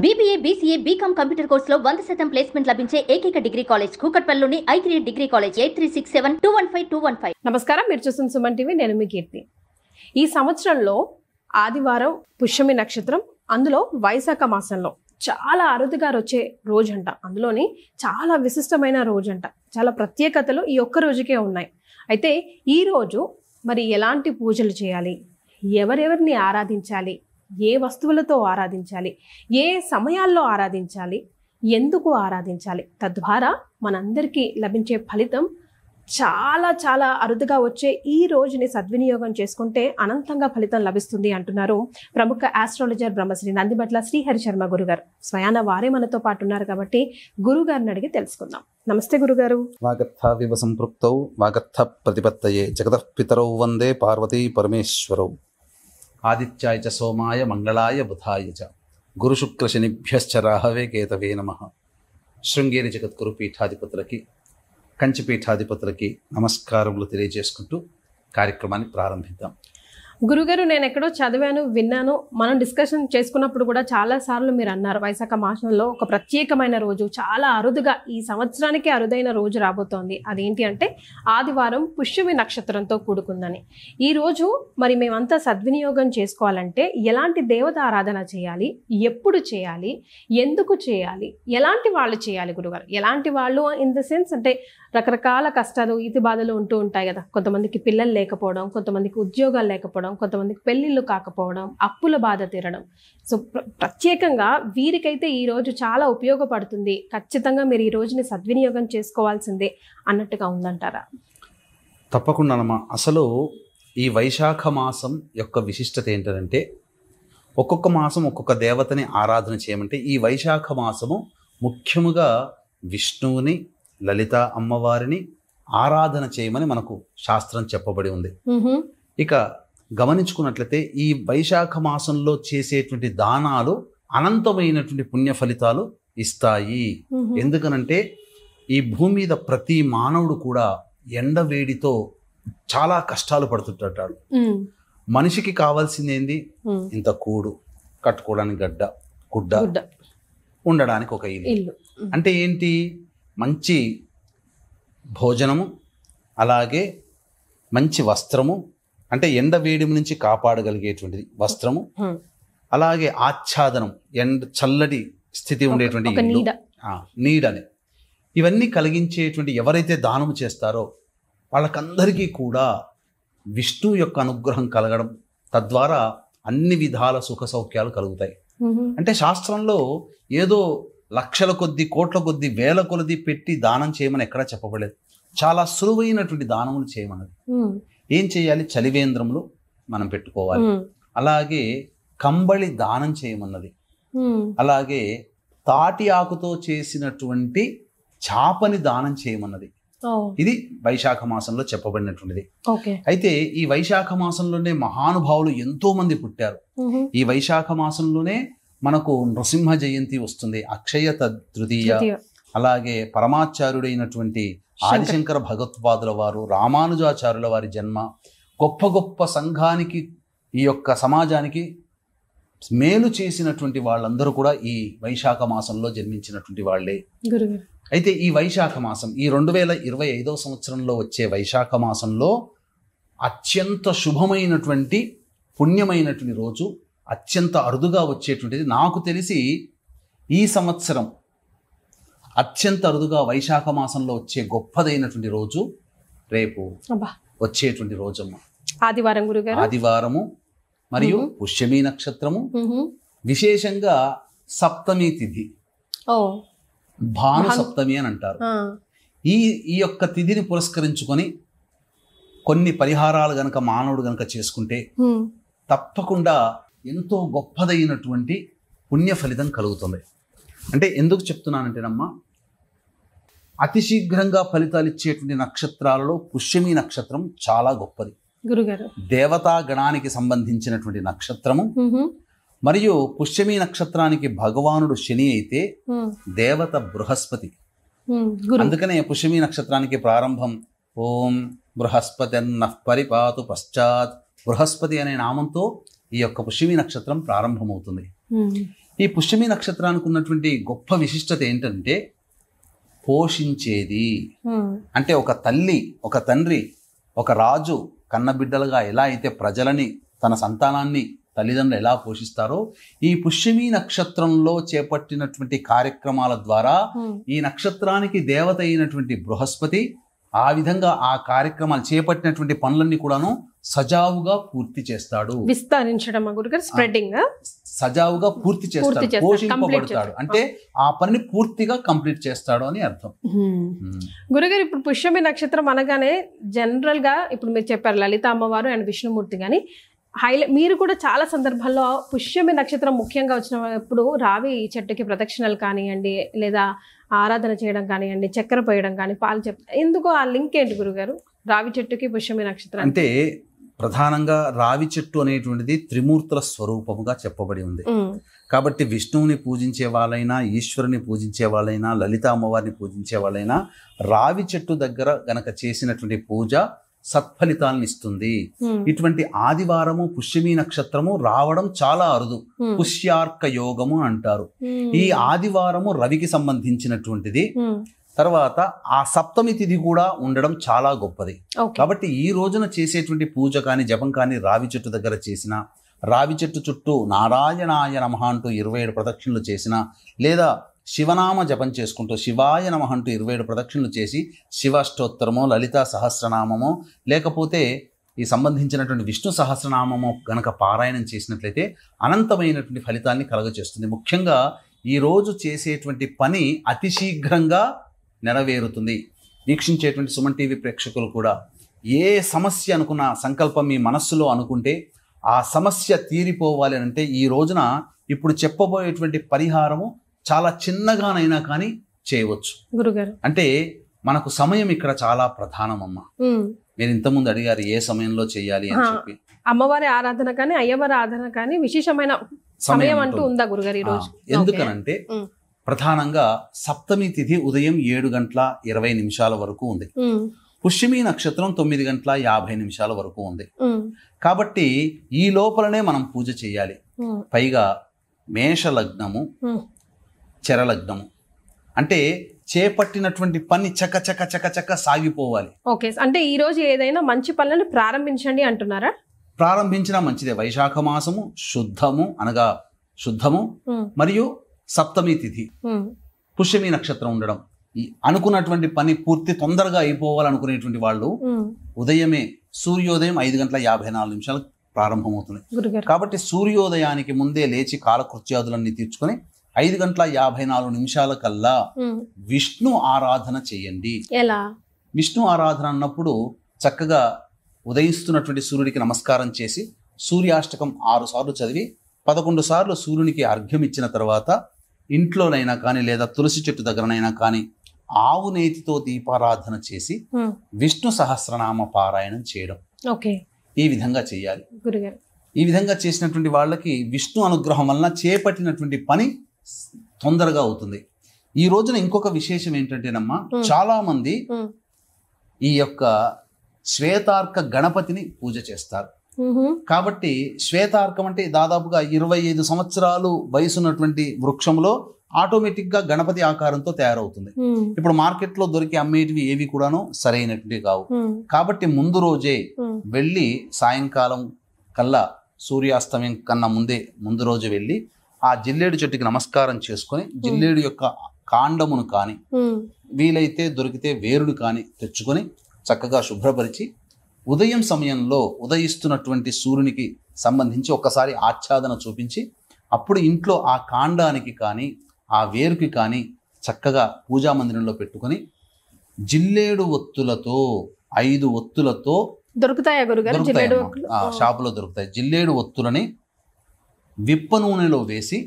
BBA, BCA, BCom computer కోర్సులో 100% placement లభించే ఏకైక డిగ్రీ కాలేజ్ కూకట్పల్లిలోని I3 డిగ్రీ కాలేజ్ 8367215215. నమస్కారం, మీరు చూస్తున్న సుమన్ టీవీ. నేను మీ కీర్తి. ఈ సంవత్సరంలో ఆదివారం పుష్యమి నక్షత్రం, అందులో వైశాఖ మాసంలో చాలా అరుదుగా వచ్చే రోజంట. అందులోని చాలా విశిష్టమైన రోజంట. చాలా ప్రత్యేకతలు ఈ ఒక్క రోజుకే ఉన్నాయి. అయితే ఈ రోజు మరి ఎలాంటి పూజలు చేయాలి, ఎవరెవరిని ఆరాధించాలి, ఏ వస్తువులతో ఆరాధించాలి, ఏ సమయాల్లో ఆరాధించాలి, ఎందుకు ఆరాధించాలి, తద్వారా మనందరికీ లభించే ఫలితం చాలా చాలా అరుదుగా వచ్చే ఈ రోజుని సద్వినియోగం చేసుకుంటే అనంతంగా ఫలితం లభిస్తుంది అంటున్నారు ప్రముఖ ఆస్ట్రాలజర్ బ్రహ్మశ్రీ నందిబట్ల శ్రీహరి శర్మ గురుగారు. స్వయాన వారే మనతో పాటు ఉన్నారు కాబట్టి గురుగారిని అడిగి తెలుసుకుందాం. నమస్తే గురుగారు. వాగర్థావివ సంపృక్తౌ వాగర్థ ప్రతిపత్తయే జగతః పితరౌ వందే పార్వతీ పరమేశ్వరౌ. ఆదిత్యాయ చ సోమాయ మంగళాయ బుధాయ చ గురుశుక్రశనిభ్యశ్చ రాహవే కేతవే నమః. శృంగేరి జగద్గురు పీఠాధిపతులకి, కంచి పీఠాధిపతులకి నమస్కారములు తెలియజేసుకుంటూ కార్యక్రమాన్ని ప్రారంభిద్దాం. గురుగారు, నేను ఎక్కడో చదివాను, విన్నాను, మనం డిస్కషన్ చేసుకున్నప్పుడు కూడా చాలా సార్లు మీరు అన్నారు వైశాఖ మాసంలో ఒక ప్రత్యేకమైన రోజు, చాలా అరుదుగా ఈ సంవత్సరానికి అరుదైన రోజు రాబోతోంది. అదేంటి అంటే ఆదివారం పుష్యమి నక్షత్రంతో కూడుకుందని. ఈ రోజు మరి మేమంతా సద్వినియోగం చేసుకోవాలంటే ఎలాంటి దేవత ఆరాధన చేయాలి, ఎప్పుడు చేయాలి, ఎందుకు చేయాలి, ఎలాంటి వాళ్ళు చేయాలి గురుగారు? ఎలాంటి వాళ్ళు ఇన్ ద సెన్స్ అంటే రకరకాల కష్టాలు, ఈతి బాధలు ఉంటూ ఉంటాయి కదా. కొంతమందికి పిల్లలు లేకపోవడం, కొంతమందికి ఉద్యోగాలు లేకపోవడం, కొంతమందికి పెళ్ళిళ్ళు కాకపోవడం, అప్పుల బాధ తీరడం. సో ప్రత్యేకంగా వీరికైతే ఈ రోజు చాలా ఉపయోగపడుతుంది, ఖచ్చితంగా మీరు ఈ రోజుని సద్వినియోగం చేసుకోవాల్సిందే అన్నట్టుగా ఉందంటారా? తప్పకుండానమ్మా. అసలు ఈ వైశాఖ మాసం యొక్క విశిష్టత ఏంటంటే ఒక్కొక్క మాసం ఒక్కొక్క దేవతని ఆరాధన చేయమంటే ఈ వైశాఖ మాసము ముఖ్యముగా విష్ణువుని, లలిత అమ్మవారిని ఆరాధన చేయమని మనకు శాస్త్రం చెప్పబడి ఉంది. ఇక గమనించుకున్నట్లయితే ఈ వైశాఖ మాసంలో చేసేటువంటి దానాలు అనంతమైనటువంటి పుణ్య ఫలితాలు ఇస్తాయి. ఎందుకనంటే ఈ భూమి మీద ప్రతి మానవుడు కూడా ఎండవేడితో చాలా కష్టాలు పడుతుంటాడు. మనిషికి కావాల్సింది ఏంది? ఇంత కూడు, కట్టుకోవడానికి గడ్డ, గుడ్డ, ఉండడానికి ఒక ఇల్లు. అంటే ఏంటి? మంచి భోజనము, అలాగే మంచి వస్త్రము, అంటే ఎండ వేడిమి నుంచి కాపాడగలిగేటువంటిది వస్త్రము, అలాగే ఆచ్ఛాదనం, చల్లటి స్థితి ఉండేటువంటి ఇల్లు, నీడని, ఇవన్నీ కలిగించేటువంటి ఎవరైతే దానం చేస్తారో వాళ్ళకందరికీ కూడా విష్ణువు యొక్క అనుగ్రహం కలగడం, తద్వారా అన్ని విధాల సుఖ సౌఖ్యాలు కలుగుతాయి. అంటే శాస్త్రంలో ఏదో లక్షల కొద్ది, కోట్ల కొద్ది, వేల కొలది పెట్టి దానం చేయమని ఎక్కడా చెప్పబడలేదు. చాలా సులువైనటువంటి దానములు చేయమన్నది. ఏం చేయాలి? చలివేంద్రములు మనం పెట్టుకోవాలి, అలాగే కంబళి దానం చేయమన్నది, అలాగే తాటి ఆకుతో చేసినటువంటి చాపని దానం చేయమన్నది. ఇది వైశాఖ మాసంలో చెప్పబడినటువంటిది. అయితే ఈ వైశాఖ మాసంలోనే మహానుభావులు ఎంతో మంది పుట్టారు. ఈ వైశాఖ మాసంలోనే మనకు నృసింహ జయంతి వస్తుంది, అక్షయ తృతీయ, అలాగే పరమాచార్యుడైనటువంటి ఆదిశంకర భగవత్పాదుల వారు, రామానుజాచార్యుల వారి జన్మ, గొప్ప గొప్ప సంఘానికి, ఈ యొక్క సమాజానికి మేలు చేసినటువంటి వాళ్ళందరూ కూడా ఈ వైశాఖ మాసంలో జన్మించినటువంటి వాళ్ళే. అయితే ఈ వైశాఖ మాసం, ఈ 2025వ సంవత్సరంలో వచ్చే వైశాఖ మాసంలో అత్యంత శుభమైనటువంటి పుణ్యమైనటువంటి రోజు, అత్యంత అరుదుగా వచ్చేటువంటిది. నాకు తెలిసి ఈ సంవత్సరం అత్యంత అరుదుగా వైశాఖ మాసంలో వచ్చే గొప్పదైనటువంటి రోజు రేపు వచ్చేటువంటి రోజమ్మ, ఆదివారం గురుగారు. ఆదివారము మరియు పుష్యమి నక్షత్రము, విశేషంగా సప్తమి తిథి, భాను సప్తమి అని అంటారు. ఈ యొక్క తిథిని పురస్కరించుకొని కొన్ని పరిహారాలు గనక మానవుడు గనక చేసుకుంటే తప్పకుండా ఎంతో గొప్పదైనటువంటి పుణ్య ఫలితం కలుగుతుంది. అంటే ఎందుకు చెప్తున్నానంటేనమ్మా, అతి శీఘ్రంగా ఫలితాలు ఇచ్చేటువంటి నక్షత్రాలలో పుష్యమి నక్షత్రం చాలా గొప్పది గురుగారు. దేవతా గణానికి సంబంధించినటువంటి నక్షత్రము. మరియు పుష్యమి నక్షత్రానికి భగవానుడు శని అయితే దేవత బృహస్పతి. అందుకనే పుష్యమి నక్షత్రానికి ప్రారంభం ఓం బృహస్పతిర్నః పరిపాతు పశ్చాత్, బృహస్పతి అనే నామంతో ఈ యొక్క పుష్యమి నక్షత్రం ప్రారంభమవుతుంది. ఈ పుష్యమి నక్షత్రానికి ఉన్నటువంటి గొప్ప విశిష్టత ఏంటంటే పోషించేది. అంటే ఒక తల్లి, ఒక తండ్రి, ఒక రాజు కన్నబిడ్డలుగా ఎలా అయితే ప్రజలని, తన సంతానాన్ని తల్లిదండ్రులు ఎలా పోషిస్తారో, ఈ పుష్యమి నక్షత్రంలో చేపట్టినటువంటి కార్యక్రమాల ద్వారా ఈ నక్షత్రానికి దేవత అయినటువంటి బృహస్పతి ఆ విధంగా ఆ కార్యక్రమాలు చేపట్టినటువంటి పనులన్నీ కూడాను సజావుగా పూర్తి చేస్తాడు. విస్తరించడం గురుగారు, స్ప్రెడ్డింగ్ సజావుగా పూర్తి చేస్తాడు, పోషింపబడతాడు. అంటే ఆ పనిని పూర్తిగా కంప్లీట్ చేస్తాడు అని అర్థం. గురుగారు, ఇప్పుడు పుష్యమి నక్షత్రం అనగానే జనరల్ గా ఇప్పుడు మీరు చెప్పారు లలిత అమ్మవారు అండ్ విష్ణుమూర్తి, కానీ మీరు కూడా చాలా సందర్భాల్లో పుష్యమి నక్షత్రం ముఖ్యంగా వచ్చినప్పుడు రావి చెట్టుకి ప్రదక్షిణలు కానివ్వండి, లేదా ఆరాధన చేయడం కానివ్వండి, చక్కెర పోయడం కానీ, పాలు ఎందుకు ఆ లింక్ ఏంటి గురుగారు రావి చెట్టుకి పుష్యమి నక్షత్రం? అంటే ప్రధానంగా రావి చెట్టు అనేటువంటిది త్రిమూర్తుల స్వరూపముగా చెప్పబడి ఉంది. కాబట్టి విష్ణువుని పూజించే వాళ్ళైనా, ఈశ్వరుని పూజించే వాళ్ళైనా, లలిత అమ్మవారిని పూజించే వాళ్ళైనా రావి చెట్టు దగ్గర గనక చేసినటువంటి పూజ సత్ఫలితాలను ఇస్తుంది. ఇటువంటి ఆదివారము పుష్యమి నక్షత్రము రావడం చాలా అరుదు. పుష్యార్క యోగము అంటారు. ఈ ఆదివారము రవికి సంబంధించినటువంటిది. తర్వాత ఆ సప్తమి తిథి కూడా ఉండడం చాలా గొప్పది. కాబట్టి ఈ రోజున చేసేటువంటి పూజ కానీ, జపం కానీ రావి చెట్టు దగ్గర చేసిన, రావి చెట్టు చుట్టూ నారాయణాయ నమః అంటూ 27 ప్రదక్షిణలు చేసిన, లేదా శివనామ జపం చేసుకుంటూ శివాయ నమః అంటూ 27 ప్రదక్షిణలు చేసి శివాష్టోత్తరమో, లలితా సహస్రనామమో, లేకపోతే ఈ సంబంధించినటువంటి విష్ణు సహస్రనామమో గనక పారాయణం చేసినట్లయితే అనంతమైనటువంటి ఫలితాన్ని కలగజేస్తుంది. ముఖ్యంగా ఈరోజు చేసేటువంటి పని అతి శీఘ్రంగా నెరవేరుతుంది. వీక్షించేటువంటి సుమన్ టీవీ ప్రేక్షకులు కూడా ఏ సమస్య అనుకున్న సంకల్పం మీ మనస్సులో అనుకుంటే ఆ సమస్య తీరిపోవాలి అంటే ఈ రోజున ఇప్పుడు చెప్పబోయేటువంటి పరిహారము చాలా చిన్నగానైనా కానీ చేయవచ్చు గురుగారు. అంటే మనకు సమయం ఇక్కడ చాలా ప్రధానమమ్మా. మీరు ఇంతకుముందు అడిగారు ఏ సమయంలో చేయాలి అని చెప్పి. అమ్మవారి ఆరాధన కానీ, అయ్యవారి ఆరాధన కానీ విశేషమైన సమయం అంటూ ఉందా గురుగారు ఈ రోజు? ఎందుకనంటే ప్రధానంగా సప్తమి తిథి ఉదయం 7:20 వరకు ఉంది. పుష్యమి నక్షత్రం 9:50 వరకు ఉంది. కాబట్టి ఈ లోపలనే మనం పూజ చేయాలి. పైగా మేషలగ్నము, చరలగ్నము అంటే చేపట్టినటువంటి పని చక చక చక చక సాగిపోవాలి. ఓకే, అంటే ఈ రోజు ఏదైనా మంచి పనులను ప్రారంభించండి అంటున్నారా? ప్రారంభించినా మంచిదే. వైశాఖ మాసము శుద్ధము అనగా శుద్ధము, మరియు సప్తమి తిథి, పుష్యమి నక్షత్రం ఉండడం, అనుకున్నటువంటి పని పూర్తి తొందరగా అయిపోవాలనుకునేటువంటి వాళ్ళు ఉదయమే సూర్యోదయం 5:54 ప్రారంభమవుతుంది. కాబట్టి సూర్యోదయానికి ముందే లేచి కాలకృత్యాదులన్నీ తీర్చుకొని 5:54 కల్లా విష్ణు ఆరాధన చేయండి. ఎలా విష్ణు ఆరాధన అన్నప్పుడు చక్కగా ఉదయిస్తున్నటువంటి సూర్యుడికి నమస్కారం చేసి సూర్యాష్టకం 6 సార్లు చదివి 11 సార్లు సూర్యునికి అర్ఘ్యం ఇచ్చిన తర్వాత ఇంట్లోనైనా కానీ, లేదా తులసి చెట్టు దగ్గరనైనా కానీ ఆవు నేతితో దీపారాధన చేసి విష్ణు సహస్రనామ పారాయణం చేయడం. ఈ విధంగా చేయాలి. ఈ విధంగా చేసినటువంటి వాళ్ళకి విష్ణు అనుగ్రహం వలన చేపట్టినటువంటి పని తొందరగా అవుతుంది. ఈ రోజున ఇంకొక విశేషం ఏంటంటేనమ్మా, చాలా మంది ఈ యొక్క శ్వేతార్క గణపతిని పూజ చేస్తారు. కాబట్టి శ్వేతార్కం అంటే దాదాపుగా 25 సంవత్సరాలు వయసున్నటువంటి వృక్షంలో ఆటోమేటిక్ గా గణపతి ఆకారంతో తయారవుతుంది. ఇప్పుడు మార్కెట్ లో దొరికి అమ్మేటివి ఏవి కూడాను సరైనటువంటి కావు. కాబట్టి ముందు రోజే వెళ్ళి సాయంకాలం కల్లా సూర్యాస్తమయం కన్నా ముందు రోజు వెళ్ళి ఆ జిల్లేడు చెట్టుకి నమస్కారం చేసుకొని జిల్లేడు యొక్క కాండమును కానీ, వీలైతే దొరికితే వేరుడు కానీ తెచ్చుకొని చక్కగా శుభ్రపరిచి ఉదయం సమయంలో ఉదయిస్తున్నటువంటి సూర్యునికి సంబంధించి ఒక్కసారి ఆచ్ఛాదన చూపించి అప్పుడు ఇంట్లో ఆ కాండానికి కానీ ఆ వేరుకి కానీ చక్కగా పూజా మందిరంలో పెట్టుకొని జిల్లేడు ఒత్తులతో 5 ఒత్తులతో దొరుకుతాయా గురుగారు? షాపులో దొరుకుతాయి. జిల్లేడు ఒత్తులని విప్ప నూనెలో వేసి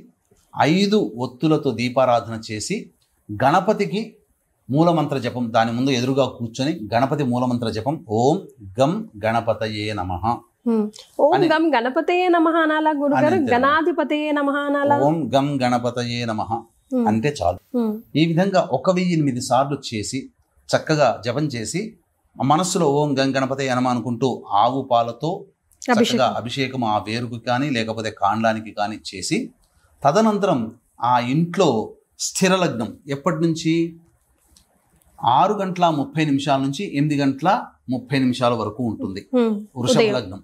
5 ఒత్తులతో దీపారాధన చేసి గణపతికి మూలమంత్ర జపం, దాని ముందు ఎదురుగా కూర్చొని గణపతి మూలమంత్ర జపం ఓం గం గణపతయే నమః, ఓం గం గణపతయే నమః అనాలా గురుగారు? గణాధిపతయే నమః అనాలా? ఓం గం గణపతయే నమః అంటే చాలు. ఈ విధంగా 1008 సార్లు చేసి చక్కగా జపం చేసి మనస్సులో ఓం గం గణపతయే నమః అనుకుంటూ ఆవు పాలతో చక్కగా అభిషేకం ఆ వేరుకు కానీ లేకపోతే కాండానికి కానీ చేసి తదనంతరం ఆ ఇంట్లో స్థిర లగ్నం ఎప్పటి నుంచి 6:30 నుంచి 8:30 వరకు ఉంటుంది వృషభ లగ్నం.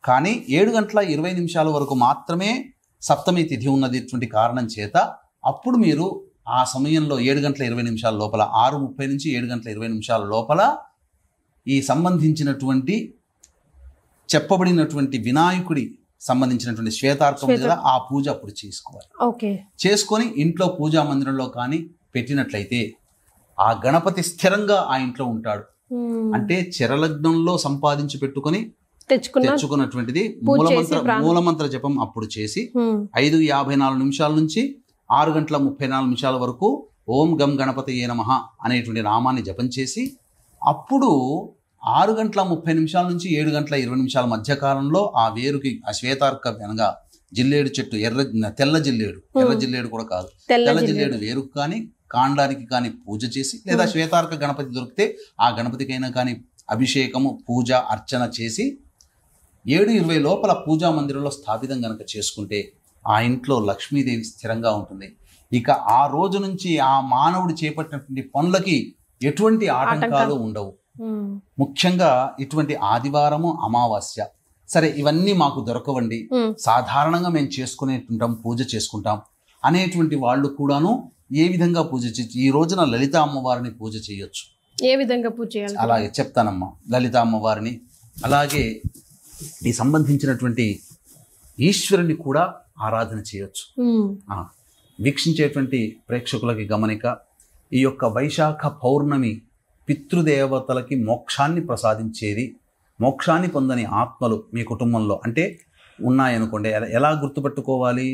కానీ 7:20 వరకు మాత్రమే సప్తమి తిథి ఉన్నటువంటి కారణం చేత అప్పుడు మీరు ఆ సమయంలో 7:20 లోపల 6:30 నుంచి 7:20 లోపల ఈ సంబంధించినటువంటి చెప్పబడినటువంటి వినాయకుడి సంబంధించినటువంటి శ్వేతార్కం కదా ఆ పూజ అప్పుడు చేసుకోవాలి. చేసుకొని ఇంట్లో పూజా మందిరంలో కానీ పెట్టినట్లయితే ఆ గణపతి స్థిరంగా ఆ ఇంట్లో ఉంటాడు. అంటే చరలగ్నంలో సంపాదించి పెట్టుకొని తెచ్చుకున్నటువంటిది మూలమంత్ర జపం అప్పుడు చేసి 5:54 నుంచి 6:34 వరకు ఓం గం గణపతయే నమః అనేటువంటి నామాన్ని జపం చేసి అప్పుడు 6:30 నుంచి 7:20 మధ్య కాలంలో ఆ వేరుకి ఆ శ్వేతార్క అనగా జిల్లేడు చెట్టు తెల్ల జిల్లేడు కూడా కాదు, తెల్ల జిల్లేడు వేరుకు కానీ కాండానికి కానీ పూజ చేసి లేదా శ్వేతార్క గణపతి దొరికితే ఆ గణపతికైనా కానీ అభిషేకము పూజ అర్చన చేసి 7:20 లోపల పూజా మందిరంలో స్థాపితం గనక చేసుకుంటే ఆ ఇంట్లో లక్ష్మీదేవి స్థిరంగా ఉంటుంది. ఇక ఆ రోజు నుంచి ఆ మానవుడు చేపట్టినటువంటి పనులకి ఎటువంటి ఆటంకాలు ఉండవు. ముఖ్యంగా ఇటువంటి ఆదివారము అమావాస్య సరే ఇవన్నీ మాకు దొరకవండి, సాధారణంగా మేము చేసుకునేటుంటాం పూజ చేసుకుంటాం అనేటువంటి వాళ్ళు కూడాను ఏ విధంగా పూజ చేయొచ్చు? ఈ రోజున లలిత అమ్మవారిని పూజ చేయొచ్చు. ఏ విధంగా పూజ చేయాలి? అలాగే చెప్తానమ్మా. లలిత అమ్మవారిని అలాగే ఈ సంబంధించినటువంటి ఈశ్వరుని కూడా ఆరాధన చేయొచ్చు. వీక్షించేటువంటి ప్రేక్షకులకి గమనిక, ఈ యొక్క వైశాఖ పౌర్ణమి పితృదేవతలకి మోక్షాన్ని ప్రసాదించేది. మోక్షాన్ని పొందని ఆత్మలు మీ కుటుంబంలో అంటే ఉన్నాయనుకోండి, ఎలా గుర్తుపెట్టుకోవాలి?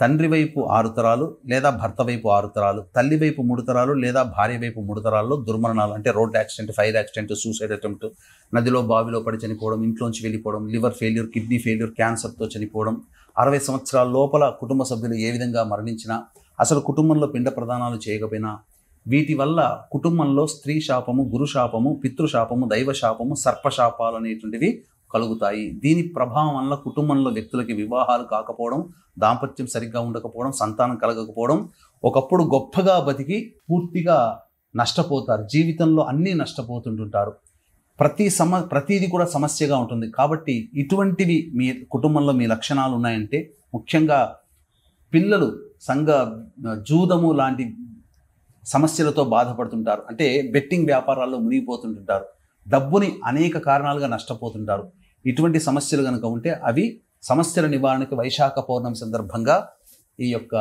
తండ్రి వైపు 6 తరాలు లేదా భర్త వైపు 6 తరాలు, తల్లి వైపు 3 తరాలు లేదా భార్య వైపు 3 తరాల్లో దుర్మరణాలు అంటే road accident, fire accident, suicide attempt, నదిలో బావిలో పడి చనిపోవడం, ఇంట్లోంచి వెళ్ళిపోవడం, లివర్ ఫెయిల్యూర్, కిడ్నీ ఫెయిల్యూర్, క్యాన్సర్తో చనిపోవడం, 60 సంవత్సరాల లోపల కుటుంబ సభ్యులు ఏ విధంగా మరణించినా, అసలు కుటుంబంలో పిండ ప్రదానాలు చేయకపోయినా, వీటి వల్ల కుటుంబంలో స్త్రీ శాపము, గురు శాపము, పితృశాపము, దైవ శాపము, సర్పశాపాలు అనేటువంటివి కలుగుతాయి. దీని ప్రభావం వల్ల కుటుంబంలో వ్యక్తులకి వివాహాలు కాకపోవడం, దాంపత్యం సరిగ్గా ఉండకపోవడం, సంతానం కలగకపోవడం, ఒకప్పుడు గొప్పగా బతికి పూర్తిగా నష్టపోతారు. జీవితంలో అన్నీ నష్టపోతుంటుంటారు. ప్రతిదీ కూడా సమస్యగా ఉంటుంది. కాబట్టి ఇటువంటివి మీ కుటుంబంలో మీ లక్షణాలు ఉన్నాయంటే ముఖ్యంగా పిల్లలు జూదము లాంటి సమస్యలతో బాధపడుతుంటారు. అంటే బెట్టింగ్ వ్యాపారాల్లో మునిగిపోతుంటుంటారు. డబ్బుని అనేక కారణాలుగా నష్టపోతుంటారు. ఇటువంటి సమస్యలు కనుక ఉంటే అవి సమస్యల నివారణకి వైశాఖ పౌర్ణమి సందర్భంగా ఈ యొక్క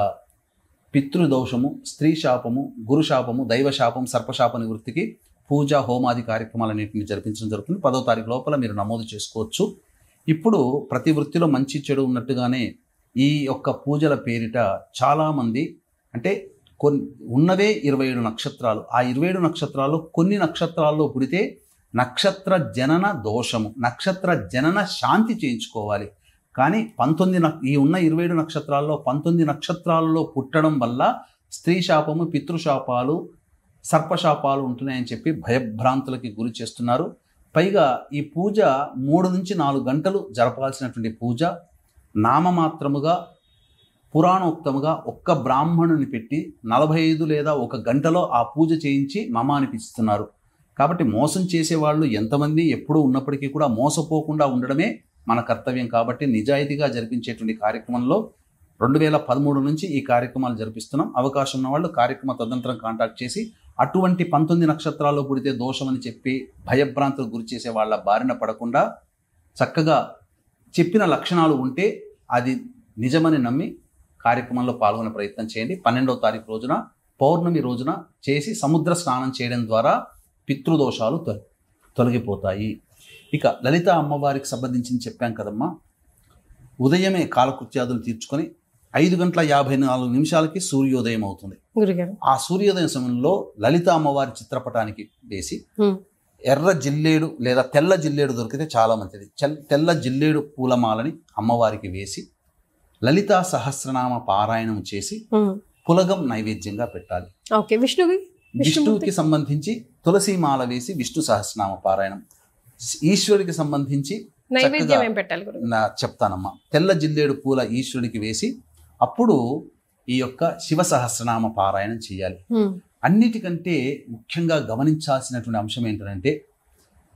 పితృదోషము, స్త్రీ శాపము, గురు శాపము, దైవ శాపం, సర్పశాప నివృత్తికి పూజ హోమాది కార్యక్రమాలు అన్నింటినీ జరిపించడం జరుగుతుంది. 10వ తారీఖు లోపల మీరు నమోదు చేసుకోవచ్చు. ఇప్పుడు ప్రతి వృత్తిలో మంచి చెడు ఉన్నట్టుగానే ఈ యొక్క పూజల పేరిట చాలామంది అంటే ఉన్నవే 27 నక్షత్రాలు. ఆ 27 నక్షత్రాల్లో కొన్ని నక్షత్రాల్లో పుడితే నక్షత్ర జనన దోషము, నక్షత్ర జనన శాంతి చేయించుకోవాలి. కానీ ఈ ఉన్న 27 నక్షత్రాల్లో 19 నక్షత్రాలలో పుట్టడం వల్ల స్త్రీ శాపము, పితృశాపాలు, సర్పశాపాలు ఉంటున్నాయని చెప్పి భయభ్రాంతులకి గురి చేస్తున్నారు. పైగా ఈ పూజ 3 నుంచి 4 గంటలు జరపాల్సినటువంటి పూజ నామమాత్రముగా పురాణోక్తముగా ఒక్క బ్రాహ్మణుని పెట్టి 45 లేదా 1 గంటలో ఆ పూజ చేయించి మమ అనిపిస్తున్నారు. కాబట్టి మోసం చేసేవాళ్ళు ఎంతమంది ఎప్పుడూ ఉన్నప్పటికీ కూడా మోసపోకుండా ఉండడమే మన కర్తవ్యం. కాబట్టి నిజాయితీగా జరిపించేటువంటి కార్యక్రమంలో 2013 నుంచి ఈ కార్యక్రమాలు జరిపిస్తున్నాం. అవకాశం ఉన్న వాళ్ళు కార్యక్రమ తదనంతరం కాంటాక్ట్ చేసి అటువంటి 19 నక్షత్రాల్లో పుడితే దోషం అని చెప్పి భయభ్రాంతులకు గురి చేసే వాళ్ళ బారిన పడకుండా చక్కగా చెప్పిన లక్షణాలు ఉంటే అది నిజమని నమ్మి కార్యక్రమంలో పాల్గొనే ప్రయత్నం చేయండి. 12వ తారీఖు రోజున పౌర్ణమి రోజున చేసి సముద్ర స్నానం చేయడం ద్వారా పితృదోషాలు తొలగిపోతాయి. ఇక లలిత అమ్మవారికి సంబంధించి చెప్పాం కదమ్మా, ఉదయమే కాలకృత్యాదులు తీర్చుకొని 5:54 సూర్యోదయం అవుతుంది. ఆ సూర్యోదయం సమయంలో లలిత అమ్మవారి చిత్రపటానికి వేసి ఎర్ర జిల్లేడు లేదా తెల్ల జిల్లేడు దొరికితే చాలా మంచిది. తెల్ల జిల్లేడు పూలమాలని అమ్మవారికి వేసి లలితా సహస్రనామ పారాయణం చేసి పులగం నైవేద్యంగా పెట్టాలి. విష్ణువుకి సంబంధించి తులసిమాల వేసి విష్ణు సహస్రనామ పారాయణం, ఈశ్వరుడికి సంబంధించి చెప్తానమ్మా. తెల్ల జిల్లేడు పూల ఈశ్వరుడికి వేసి అప్పుడు ఈ యొక్క శివ సహస్రనామ పారాయణం చేయాలి. అన్నిటికంటే ముఖ్యంగా గమనించాల్సినటువంటి అంశం ఏంటంటే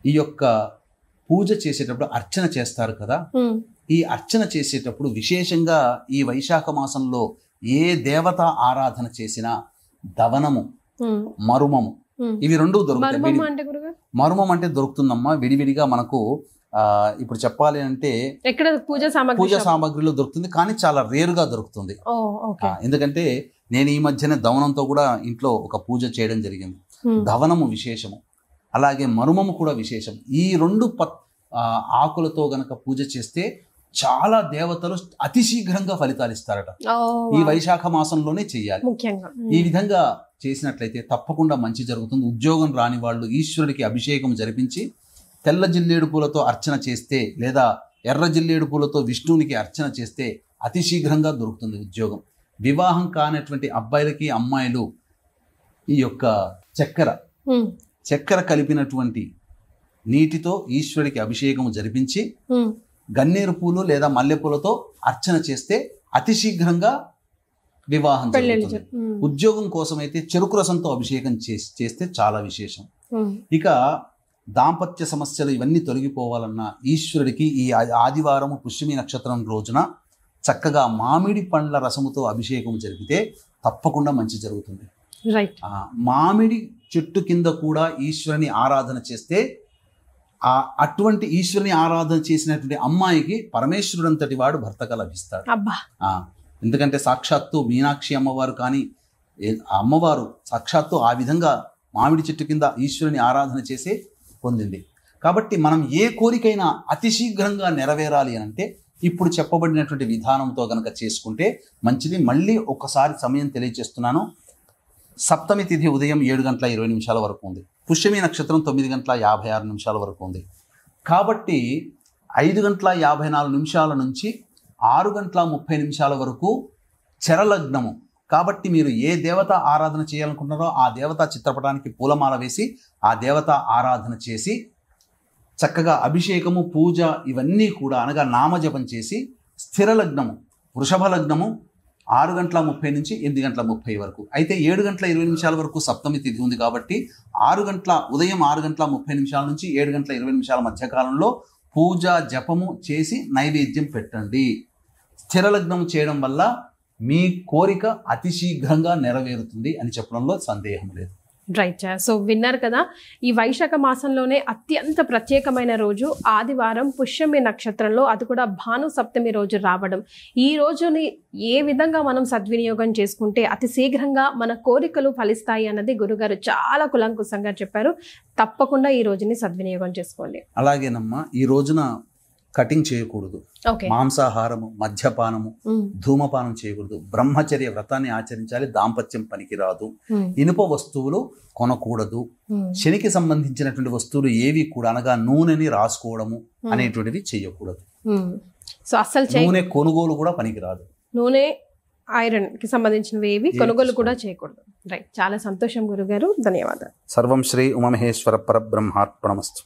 ఈ యొక్క పూజ చేసేటప్పుడు అర్చన చేస్తారు కదా, ఈ అర్చన చేసేటప్పుడు విశేషంగా ఈ వైశాఖ మాసంలో ఏ దేవత ఆరాధన చేసినా దవనము, మరుమము ఇవి రెండు దొరుకుతాయి. మరుమం అంటే దొరుకుతుందమ్మా విడివిడిగా మనకు. ఇప్పుడు చెప్పాలి అంటే పూజా సామాగ్రిలో దొరుకుతుంది, కానీ చాలా రేరుగా దొరుకుతుంది. ఎందుకంటే నేను ఈ మధ్యనే దవనంతో కూడా ఇంట్లో ఒక పూజ చేయడం జరిగింది. దవనము విశేషము, అలాగే మరుమము కూడా విశేషం. ఈ రెండు ఆకులతో గనక పూజ చేస్తే చాలా దేవతలు అతి శీఘ్రంగా ఫలితాలు ఇస్తారట. ఈ వైశాఖ మాసంలోనే చెయ్యాలి. ఈ విధంగా చేసినట్లయితే తప్పకుండా మంచి జరుగుతుంది. ఉద్యోగం రాని వాళ్ళు ఈశ్వరుడికి అభిషేకం జరిపించి తెల్ల జిల్లేడు పూలతో అర్చన చేస్తే, లేదా ఎర్ర జిల్లేడు పూలతో విష్ణువునికి అర్చన చేస్తే అతి శీఘ్రంగా దొరుకుతుంది ఉద్యోగం. వివాహం కానటువంటి అబ్బాయిలకి అమ్మాయిలు ఈ యొక్క చక్కెర కలిపినటువంటి నీటితో ఈశ్వరుడికి అభిషేకం జరిపించి గన్నేరు పూలు లేదా మల్లెపూలతో అర్చన చేస్తే అతి శీఘ్రంగా వివాహం జరుగుతుంది. ఉద్యోగం కోసం అయితే చెరుకు రసంతో అభిషేకం చేస్తే చాలా విశేషం. ఇక దాంపత్య సమస్యలు ఇవన్నీ తొలగిపోవాలన్నా ఈశ్వరుడికి ఈ ఆదివారం పుష్యమి నక్షత్రం రోజున చక్కగా మామిడి పండ్ల రసముతో అభిషేకం జరిపితే తప్పకుండా మంచి జరుగుతుంది. మామిడి చెట్టు కింద కూడా ఈశ్వరుని ఆరాధన చేస్తే అటువంటి ఈశ్వరుని ఆరాధన చేసినటువంటి అమ్మాయికి పరమేశ్వరుడు అంతటి వాడు భర్తగా లభిస్తాడు. ఎందుకంటే సాక్షాత్తు మీనాక్షి అమ్మవారు కానీ అమ్మవారు సాక్షాత్తు ఆ విధంగా మామిడి చెట్టు కింద ఈశ్వరుని ఆరాధన చేసే పొందింది. కాబట్టి మనం ఏ కోరికైనా అతి శీఘ్రంగా నెరవేరాలి అంటే ఇప్పుడు చెప్పబడినటువంటి విధానంతో గనక చేసుకుంటే మంచిది. మళ్ళీ ఒకసారి సమయం తెలియజేస్తున్నాను. సప్తమి తిథి ఉదయం 7:20 వరకు ఉంది. పుష్యమి నక్షత్రం 9:56 వరకు ఉంది. కాబట్టి 5:54 నుంచి 6:30 వరకు చరలగ్నము. కాబట్టి మీరు ఏ దేవత ఆరాధన చేయాలనుకుంటున్నారో ఆ దేవత చిత్రపటానికి పూలమాల వేసి ఆ దేవత ఆరాధన చేసి చక్కగా అభిషేకము, పూజ ఇవన్నీ కూడా అనగా నామజపం చేసి స్థిర లగ్నము, వృషభ లగ్నము 6:30 నుంచి 8:30 వరకు. అయితే 7:20 వరకు సప్తమి తిథి ఉంది. కాబట్టి ఉదయం 6:30 నుంచి 7:20 మధ్యకాలంలో పూజ జపము చేసి నైవేద్యం పెట్టండి. స్థిర లగ్నం చేయడం వల్ల మీ కోరిక అతి శీఘ్రంగా నెరవేరుతుంది అని చెప్పడంలో సందేహం లేదు. రైట్. సో విన్నారు కదా, ఈ వైశాఖ మాసంలోనే అత్యంత ప్రత్యేకమైన రోజు ఆదివారం పుష్యమి నక్షత్రంలో, అది కూడా భాను సప్తమి రోజు రావడం. ఈ రోజుని ఏ విధంగా మనం సద్వినియోగం చేసుకుంటే అతి శీఘ్రంగా మన కోరికలు ఫలిస్తాయి అన్నది గురుగారు చాలా కులంకుశంగా చెప్పారు. తప్పకుండా ఈ రోజుని సద్వినియోగం చేసుకోండి. అలాగేనమ్మా, ఈ రోజున కటింగ్ చేయకూడదు, మాంసాహారము, మద్యపానము, ధూమపానం చేయకూడదు, బ్రహ్మచర్య వ్రతాన్ని ఆచరించాలి, దాంపత్యం పనికిరాదు, ఇనుప వస్తువులు కొనకూడదు, శనికి సంబంధించినటువంటి వస్తువులు ఏవి కూడా అనగా నూనెని రాసుకోవడము అనేటువంటివి చేయకూడదు. సో అసలు నూనె కొనుగోలు కూడా పనికిరాదు. నూనె, ఐరన్ కి సంబంధించినవి ఏవి కొనుగోలు కూడా చేయకూడదు. రైట్. చాలా సంతోషం గురుగారు, ధన్యవాదాలు. సర్వం శ్రీ ఉమామహేశ్వర పరబ్రహ్మార్పణమస్తు.